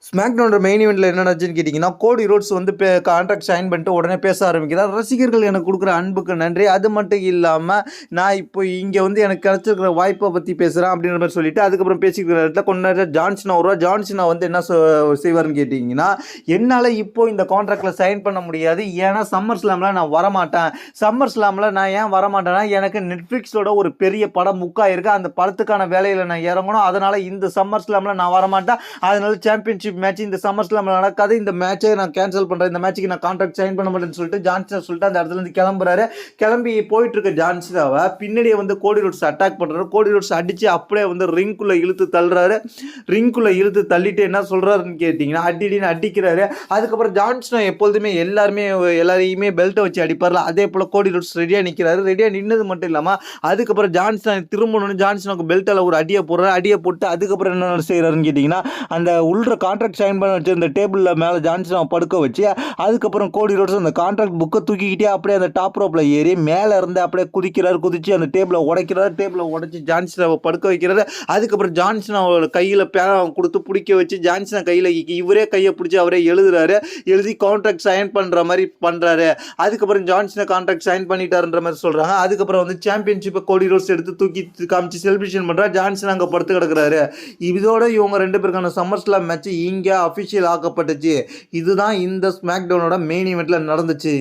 ஸ்மாக்டவுனோட main ஈவெண்ட்டில் என்ன நடந்துச்சுன்னு கேட்டிங்கன்னா, கோடி ரோட்ஸ் வந்து கான்ட்ராக்ட் சைன் பண்ணிட்டு உடனே பேச ஆரம்பிக்கிறார். ரசிகர்கள் எனக்கு கொடுக்குற அன்புக்கு நன்றி. அது மட்டும் இல்லாமல் நான் இப்போ இங்கே வந்து எனக்கு கிடச்சிருக்கிற வாய்ப்பை பற்றி பேசுகிறேன் அப்படின்ற மாதிரி சொல்லிட்டு அதுக்கப்புறம் பேசிக்கிற இடத்துல கொஞ்ச நேரம் ஜான்சனா வருவா. ஜான்சனா வந்து என்ன செய்வார்னு கேட்டிங்கன்னா, என்னால் இப்போ இந்த கான்ட்ராக்டில் சைன் பண்ண முடியாது. ஏன்னா சம்மர் ஸ்லாமில் நான் வரமாட்டேன். சம்மர் ஸ்லாமில் நான் ஏன் வரமாட்டேன்னா, எனக்கு நெட்ஃப்ளிக்ஸோட ஒரு பெரிய படம் புக் ஆகிருக்கு. அந்த படத்துக்கான வேலையில் நான் இறங்கணும். அதனால் இந்த சம்மர் ஸ்லாமில் நான் வரமாட்டேன். அதனால சாம்பியன்ஷிப் மேட்ச் இந்த சம்மர் ஸ்லாம்ல நடக்காது. இந்த மேட்சை நான் கேன்சல் பண்றேன். இந்த மேட்சுக்கு நான் கான்ட்ராக்ட் சைன் பண்ண மாட்டேன்னு சொல்லிட்டு ஜான்சனா சொல்லிட்டு அந்த இடத்துல இருந்து கிளம்புறாரு. கிளம்பி போயிட்டு இருக்க ஜான்சனாவை பின்னாடியே வந்து கோடி ரோட்ஸ் அட்டாக் பண்றாரு. கோடி ரோட்ஸ் அடிச்சு அப்படியே வந்து ரிங்குள்ள இழுத்து தள்ளுறாரு. ரிங்குள்ள இழுத்து தள்ளிட்டு என்ன சொல்றாருன்னு கேட்டீங்கன்னா, அடின்னு அடிக்கிறாரு. அதுக்கப்புறம் ஜான்சனா எப்பொழுதுமே எல்லாரையுமே பெல்ட்டை வச்சு அடிப்பார்ல, அதே போல கோடி ரோட்ஸ் ரெடியா நிற்கிறாரு. ரெடியா நின்னது மட்டும் இல்லாம அதுக்கப்புறம் ஜான்சனா திரும்பணும்னு ஜான்சனாக்கு பெல்ட்டால ஒரு அடியை போடுறாரு. அடியை போட்டு அதுக்கப்புறம் என்ன செய்யறாருன்னு கேட்டீங்கன்னா, அந்த உள்ள கான்ட்ராக்ட் சைன் பண்ண வச்சு இந்த டேபிளில் மேலே ஜான்சனா படுக்க வச்சு அதுக்கப்புறம் கோடி ரோட்ஸ் அந்த கான்ட்ராக்ட் புக்கை தூக்கிக்கிட்டே அப்படியே அந்த டாப் ரோப்பில் ஏறி மேலே இருந்து அப்படியே குதிச்சு அந்த டேபிளை உடைக்கிறாரு. டேபிளை உடைச்சி ஜான்சனாவை படுக்க வைக்கிறாரு. அதுக்கப்புறம் ஜான்சனாவோட கையில் பேனா கொடுத்து பிடிக்க வச்சு ஜான்சனா கையில் இவரே கையை பிடிச்சி அவரே எழுதுறாரு. எழுதி கான்ட்ராக்ட் சைன் பண்ணுற மாதிரி பண்ணுறாரு. அதுக்கப்புறம் ஜான்சனா கான்ட்ராக்ட் சைன் பண்ணிட்டாருன்ற மாதிரி சொல்கிறாங்க. அதுக்கப்புறம் வந்து சாம்பியன்ஷிப்பை கோடி ரோட்ஸ் எடுத்து தூக்கி காமிச்சு செலிப்ரேஷன் பண்ணுறாரு. ஜான்சனா அங்கே படுத்து கிடக்குறாரு. இதோட இவங்க ரெண்டு பேருக்கான சம்மர் ஸ்லாம் மேட்ச் இங்கே அஃபிஷியல் ஆக்கப்பட்டுச்சு. இதுதான் இந்த ஸ்மாக்டவுனோட மெயின் ஈவெண்ட்டில் நடந்துச்சு.